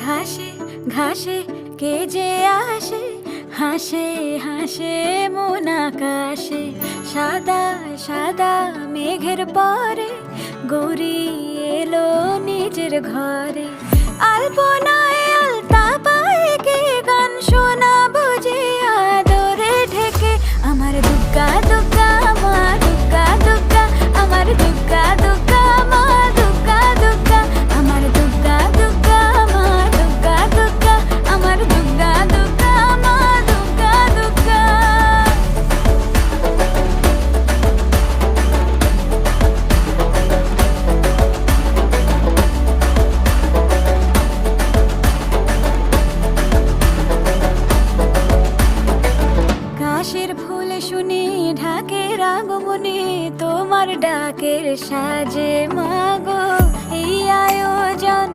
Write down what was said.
ঘাসে ঘাসে কে যে আসে, হাসে হাসে মন আকাশে। সাদা সাদা মেঘের পরে গৌরী এলো নিজের ঘরে। আলপনায় আলতা পায়ে কে গান শোনাবো যে আদরে ঢেকে। আমার দুগ্গা দুগ্গা মা দুগ্গা দুগ্গা, আমার দুগ্গা দুগ্গা মা দুগ্গা দুগ্গা, আমার দুগ্গা দুগ্গা মা দুগ্গা দুগ্গা, আমার দুগ্গা দুগ্গা মা দুগ্গা দুগ্গা। কাশের ফুল শুনি ঢাকের আগমনে, তোমার ডাকের সাজে মা